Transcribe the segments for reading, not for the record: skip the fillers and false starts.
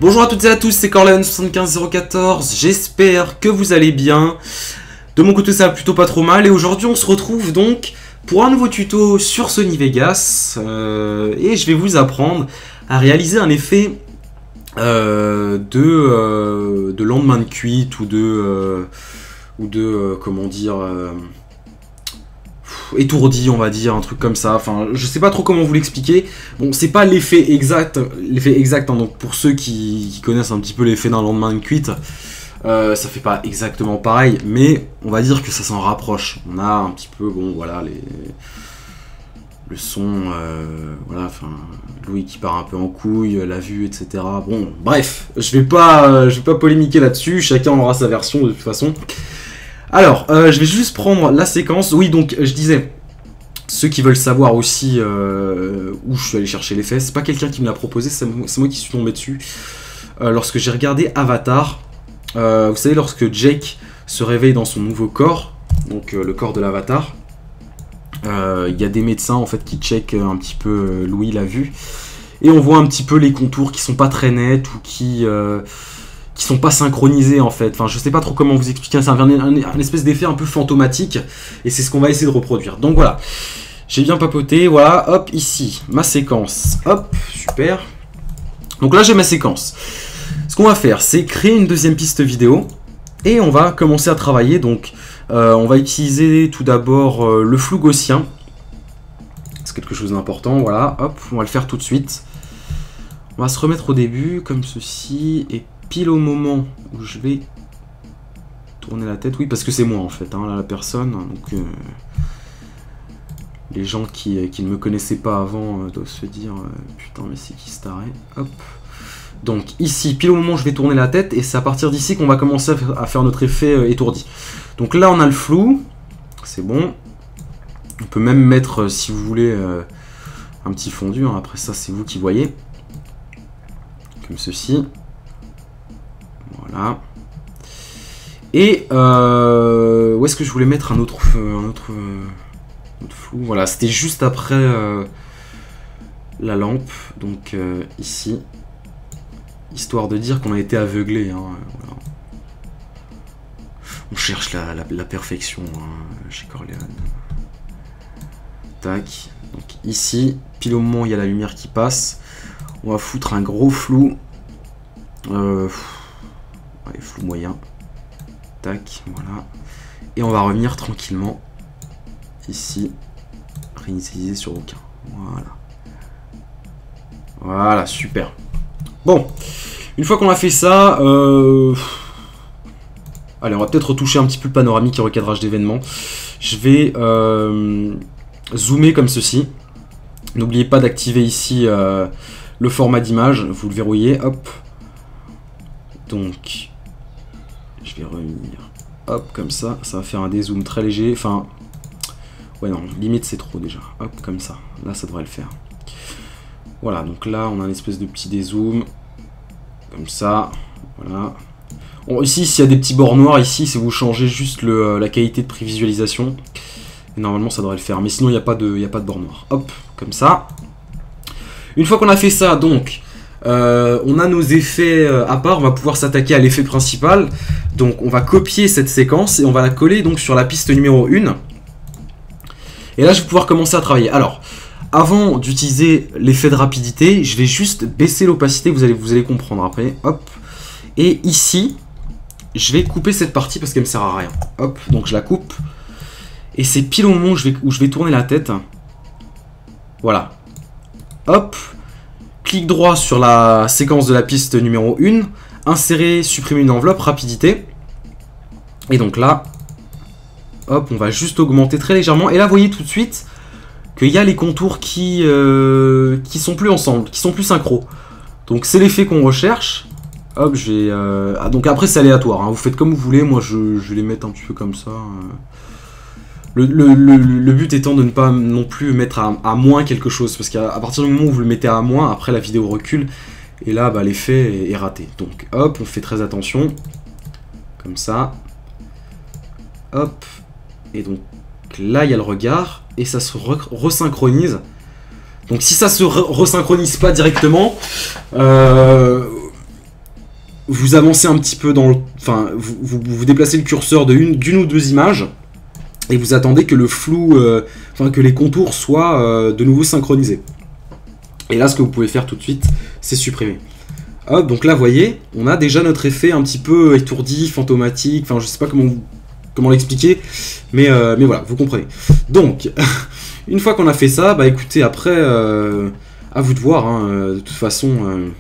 Bonjour à toutes et à tous, c'est Corleone75014, j'espère que vous allez bien. De mon côté ça va plutôt pas trop mal et aujourd'hui on se retrouve donc pour un nouveau tuto sur Sony Vegas et je vais vous apprendre à réaliser un effet de lendemain de cuite ou de comment dire... étourdi, on va dire, un truc comme ça. Enfin, je sais pas trop comment vous l'expliquer. Bon, c'est pas l'effet exact, hein, donc pour ceux qui connaissent un petit peu l'effet d'un lendemain de cuite, ça fait pas exactement pareil, mais on va dire que ça s'en rapproche. On a un petit peu, bon, voilà, le son, voilà, enfin, Louis qui part un peu en couille, la vue, etc. Bon, bref, je vais pas polémiquer là-dessus. Chacun aura sa version de toute façon. Alors, je vais juste prendre la séquence. Oui, donc, je disais, ceux qui veulent savoir aussi où je suis allé chercher l'effet, c'est pas quelqu'un qui me l'a proposé, c'est moi qui suis tombé dessus. Lorsque j'ai regardé Avatar, vous savez, lorsque Jake se réveille dans son nouveau corps, donc le corps de l'Avatar, il y a des médecins en fait qui checkent un petit peu Louis l'a vue, et on voit un petit peu les contours qui sont pas très nets ou qui sont pas synchronisés en fait. Enfin, je sais pas trop comment vous expliquer, c'est un espèce d'effet un peu fantomatique, et c'est ce qu'on va essayer de reproduire. Donc voilà, j'ai bien papoté, voilà, hop, ici, ma séquence, hop, super. Donc là, j'ai ma séquence. Ce qu'on va faire, c'est créer une deuxième piste vidéo, et on va commencer à travailler. Donc, on va utiliser tout d'abord le flou gaussien. C'est quelque chose d'important, voilà, hop, on va le faire tout de suite. On va se remettre au début, comme ceci, et pile au moment où je vais tourner la tête, oui, parce que c'est moi en fait, hein, là, la personne, donc les gens qui ne me connaissaient pas avant doivent se dire putain mais c'est qui cet arrêt, hop. Donc ici, pile au moment où je vais tourner la tête, et c'est à partir d'ici qu'on va commencer à faire notre effet étourdi. Donc là on a le flou, c'est bon, on peut même mettre si vous voulez un petit fondu, hein. Après ça c'est vous qui voyez, comme ceci. Voilà. Et où est-ce que je voulais mettre un autre flou? Voilà, c'était juste après la lampe, donc ici, histoire de dire qu'on a été aveuglé. Hein, voilà. On cherche la perfection hein, chez Corleone. Tac. Donc ici, pile au moment où il y a la lumière qui passe, on va foutre un gros flou. Ouais, flou moyen. Tac, voilà. Et on va revenir tranquillement. Ici. Réinitialiser sur aucun. Voilà. Voilà, super. Bon. Une fois qu'on a fait ça, allez, on va peut-être retoucher un petit peu le panoramique et recadrage d'événements. Je vais zoomer comme ceci. N'oubliez pas d'activer ici le format d'image. Vous le verrouillez. Hop. Donc, je vais revenir, hop, comme ça va faire un dézoom très léger, enfin, ouais non, limite c'est trop déjà, hop, comme ça, là ça devrait le faire. Voilà, donc là on a une espèce de petit dézoom, comme ça, voilà. Bon, ici, s'il y a des petits bords noirs, ici, c'est vous changez juste la qualité de prévisualisation, et normalement ça devrait le faire, mais sinon il n'y a pas de bord noir, hop, comme ça. Une fois qu'on a fait ça, donc, on a nos effets à part, on va pouvoir s'attaquer à l'effet principal. Donc on va copier cette séquence et on va la coller donc sur la piste numéro 1. Et là je vais pouvoir commencer à travailler. Alors, avant d'utiliser l'effet de rapidité, je vais juste baisser l'opacité, vous allez comprendre après. Hop. Et ici, je vais couper cette partie parce qu'elle me sert à rien. Hop, donc je la coupe. Et c'est pile au moment où je vais tourner la tête. Voilà. Hop. Clic droit sur la séquence de la piste numéro 1, insérer, supprimer une enveloppe, rapidité. Et donc là, hop, on va juste augmenter très légèrement. Et là, vous voyez tout de suite qu'il y a les contours qui sont plus ensemble, qui sont plus synchro. Donc c'est l'effet qu'on recherche. Hop, je vais... donc après, c'est aléatoire, hein. Vous faites comme vous voulez. Moi, je vais les mettre un petit peu comme ça. Le but étant de ne pas non plus mettre à moins quelque chose, parce qu'à partir du moment où vous le mettez à moins, après la vidéo recule, et là bah, l'effet est raté. Donc hop, on fait très attention, comme ça, hop, et donc là il y a le regard, et ça se resynchronise. Donc si ça se resynchronise pas directement, vous avancez un petit peu dans le... Enfin, vous déplacez le curseur d'une ou deux images, et vous attendez que le flou... Enfin, que les contours soient de nouveau synchronisés. Et là, ce que vous pouvez faire tout de suite, c'est supprimer. Hop, donc là, vous voyez, on a déjà notre effet un petit peu étourdi, fantomatique, enfin, je sais pas comment l'expliquer, mais voilà, vous comprenez. Donc, une fois qu'on a fait ça, bah écoutez, après, à vous de voir, hein, de toute façon,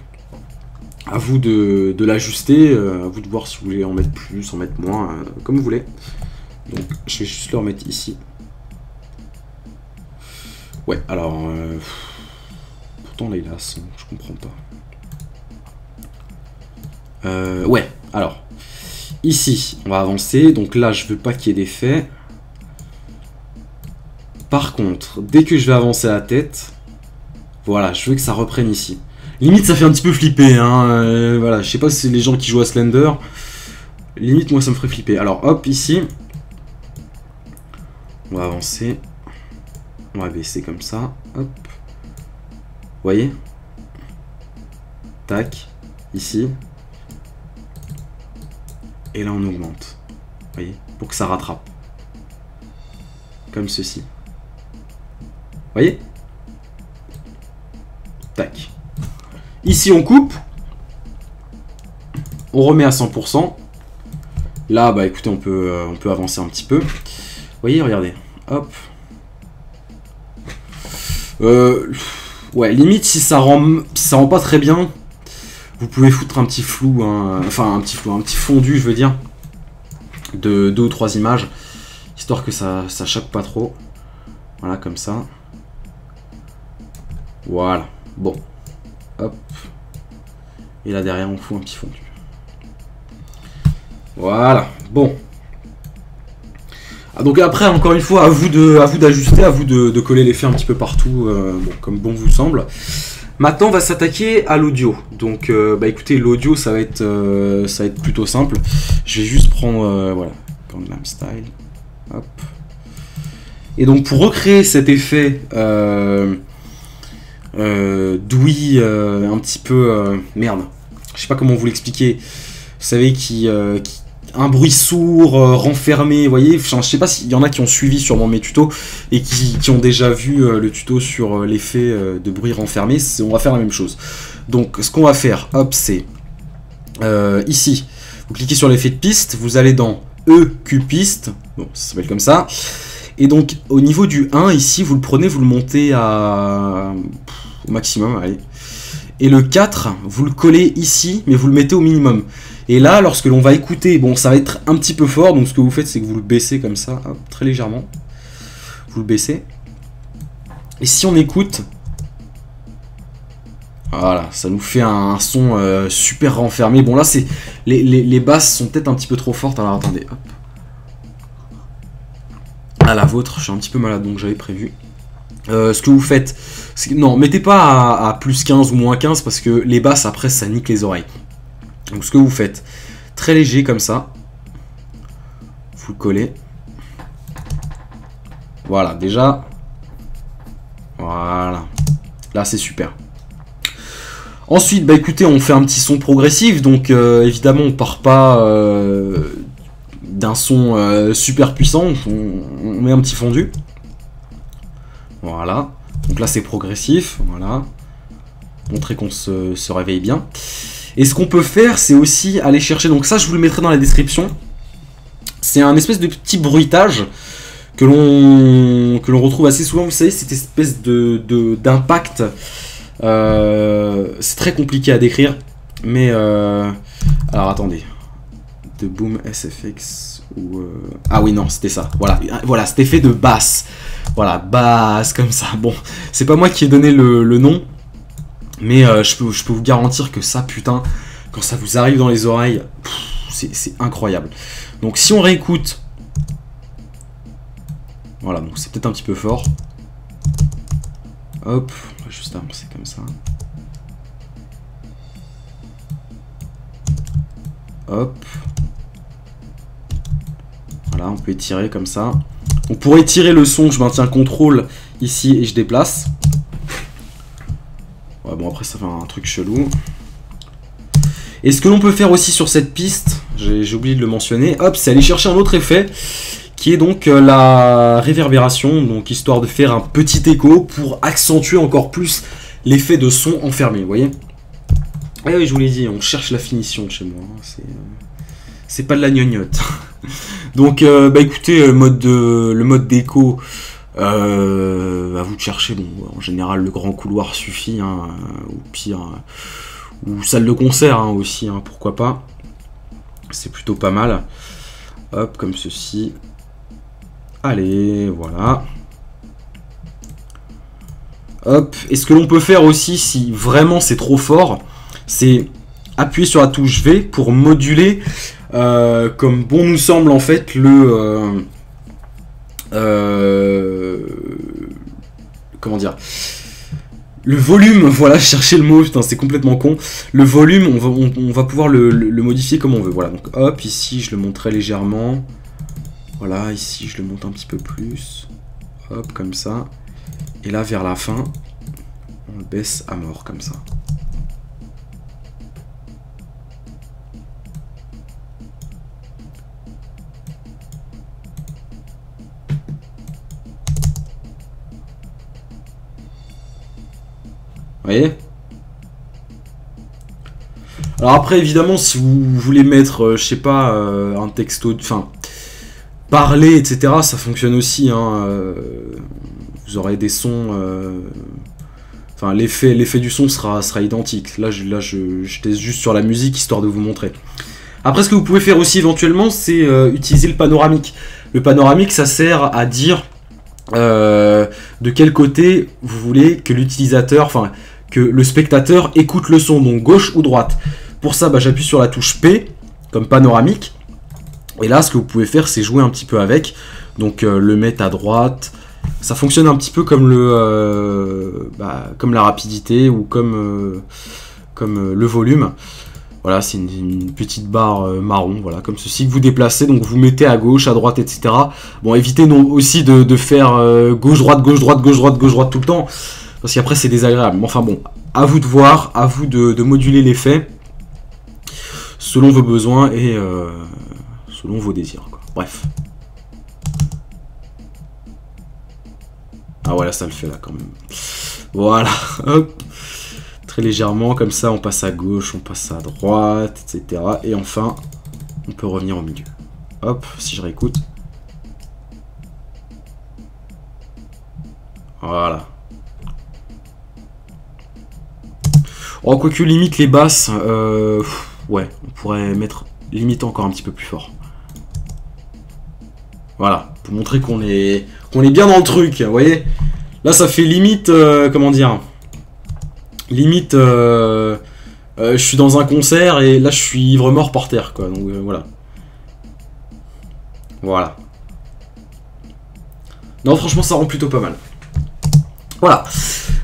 à vous de l'ajuster, à vous de voir si vous voulez en mettre plus, en mettre moins, comme vous voulez. Donc, je vais juste le remettre ici. Ouais, alors, pourtant là, il a 100, je comprends pas. Ouais, alors, ici, on va avancer, donc là, je veux pas qu'il y ait d'effet. Par contre, dès que je vais avancer la tête, voilà, je veux que ça reprenne ici. Limite, ça fait un petit peu flipper, hein, voilà, je sais pas si c'est les gens qui jouent à Slender, limite, moi, ça me ferait flipper. Alors, hop, ici, on va avancer, on va baisser comme ça, hop, vous voyez, tac, ici, et là, on augmente, vous voyez, pour que ça rattrape, comme ceci. Vous voyez? Tac. Ici, on coupe. On remet à 100%. Là, bah écoutez, on peut avancer un petit peu. Vous voyez, regardez. Hop. Ouais, limite, si ça rend pas très bien, vous pouvez foutre un petit flou, hein, enfin un petit fondu, je veux dire, de 2 ou 3 images, histoire que ça choque pas trop. Voilà, comme ça. Voilà, bon, hop, et là derrière on fout un petit fondu. Voilà, bon. Ah, donc après, encore une fois, à vous d'ajuster, à vous de coller l'effet un petit peu partout, bon, comme bon vous semble. Maintenant, on va s'attaquer à l'audio. Donc, bah écoutez, l'audio, ça va être plutôt simple. Je vais juste prendre, voilà, Gangnam Style, hop. Et donc, pour recréer cet effet d'ouïe un petit peu merde, je sais pas comment vous l'expliquer, vous savez, un bruit sourd, renfermé, vous voyez, enfin, je sais pas s'il y en a qui ont suivi sûrement mes tutos et qui ont déjà vu le tuto sur l'effet de bruit renfermé. On va faire la même chose. Donc ce qu'on va faire, hop, c'est ici, vous cliquez sur l'effet de piste, vous allez dans EQ piste, bon, ça s'appelle comme ça. Et donc, au niveau du 1, ici, vous le prenez, vous le montez au maximum, allez. Et le 4, vous le collez ici, mais vous le mettez au minimum. Et là, lorsque l'on va écouter, bon, ça va être un petit peu fort, donc ce que vous faites, c'est que vous le baissez comme ça, hop, très légèrement. Vous le baissez. Et si on écoute, voilà, ça nous fait un son super renfermé. Bon, là, les basses sont peut-être un petit peu trop fortes, alors attendez, hop. À la vôtre, je suis un petit peu malade, donc j'avais prévu. Ce que vous faites, non, mettez pas à plus 15 ou moins 15 parce que les basses après ça nique les oreilles. Donc ce que vous faites, très léger comme ça, vous le collez. Voilà, déjà, voilà, là c'est super. Ensuite, bah écoutez, on fait un petit son progressif, donc évidemment on part pas d'un son super puissant, on met un petit fondu. Voilà, donc là c'est progressif, voilà, montrer qu'on se réveille bien. Et ce qu'on peut faire, c'est aussi aller chercher, donc ça je vous le mettrai dans la description, c'est un espèce de petit bruitage que l'on retrouve assez souvent, vous savez, cette espèce d'impact, c'est très compliqué à décrire, mais alors attendez, de Boom SFX ou ah oui non c'était ça, voilà cet effet de basse, voilà, basse comme ça. Bon, c'est pas moi qui ai donné le nom, mais je peux vous garantir que ça, putain, quand ça vous arrive dans les oreilles, c'est incroyable. Donc si on réécoute, voilà, donc c'est peut-être un petit peu fort. Hop, on va juste avancer comme ça. Hop. Voilà, on peut étirer comme ça. Donc pour étirer le son, je maintiens CTRL ici et je déplace. Ouais, bon après ça fait un truc chelou. Et ce que l'on peut faire aussi sur cette piste, j'ai oublié de le mentionner, hop, c'est aller chercher un autre effet, qui est donc la réverbération, donc histoire de faire un petit écho pour accentuer encore plus l'effet de son enfermé, vous voyez. Et oui, je vous l'ai dit, on cherche la finition chez moi, hein, c'est pas de la gnognotte. Donc, bah écoutez, le mode d'écho, à vous de chercher, bon, en général le grand couloir suffit, hein, ou pire, ou salle de concert hein, aussi, hein, pourquoi pas, c'est plutôt pas mal, hop, comme ceci, allez, voilà, hop, et ce que l'on peut faire aussi, si vraiment c'est trop fort, c'est appuyer sur la touche V pour moduler, comme bon nous semble en fait, comment dire, le volume, voilà, chercher le mot, putain, c'est complètement con. Le volume, on va pouvoir le modifier comme on veut. Voilà, donc hop, ici je le monte très légèrement. Voilà, ici je le monte un petit peu plus. Hop, comme ça. Et là, vers la fin, on le baisse à mort, comme ça. Vous voyez? Alors après, évidemment, si vous voulez mettre, je sais pas, un texto, enfin, parler, etc., ça fonctionne aussi, hein, vous aurez des sons, enfin, l'effet du son sera identique. Là, je teste juste sur la musique, histoire de vous montrer. Après, ce que vous pouvez faire aussi, éventuellement, c'est utiliser le panoramique. Le panoramique, ça sert à dire de quel côté vous voulez que l'utilisateur, enfin, que le spectateur écoute le son, donc gauche ou droite. Pour ça, bah, j'appuie sur la touche P, comme panoramique. Et là, ce que vous pouvez faire, c'est jouer un petit peu avec. Donc, le mettre à droite. Ça fonctionne un petit peu comme comme la rapidité ou comme le volume. Voilà, c'est une petite barre marron, voilà, comme ceci, que vous déplacez. Donc, vous mettez à gauche, à droite, etc. Bon, évitez aussi de faire gauche-droite, gauche-droite, gauche-droite, gauche-droite tout le temps. Parce qu'après, c'est désagréable. Enfin bon, à vous de voir, à vous de moduler l'effet selon vos besoins et selon vos désirs, quoi. Bref. Ah voilà, ça le fait là quand même. Voilà, hop. Très légèrement, comme ça, on passe à gauche, on passe à droite, etc. Et enfin, on peut revenir au milieu. Hop, si je réécoute. Voilà. Oh, quoique limite les basses, ouais, on pourrait mettre limite encore un petit peu plus fort. Voilà, pour montrer qu'on est bien dans le truc, vous voyez. Là, ça fait limite, comment dire, limite, je suis dans un concert et là, je suis ivre-mort par terre, quoi. Donc, voilà. Voilà. Non, franchement, ça rend plutôt pas mal. Voilà.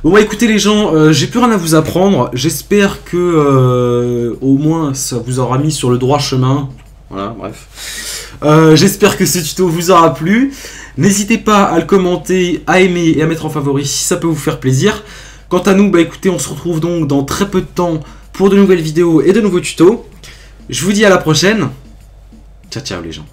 Bon bah écoutez les gens, j'ai plus rien à vous apprendre. J'espère que au moins ça vous aura mis sur le droit chemin. Voilà, bref. J'espère que ce tuto vous aura plu. N'hésitez pas à le commenter, à aimer et à mettre en favori si ça peut vous faire plaisir. Quant à nous, bah écoutez, on se retrouve donc dans très peu de temps pour de nouvelles vidéos et de nouveaux tutos. Je vous dis à la prochaine. Ciao ciao les gens.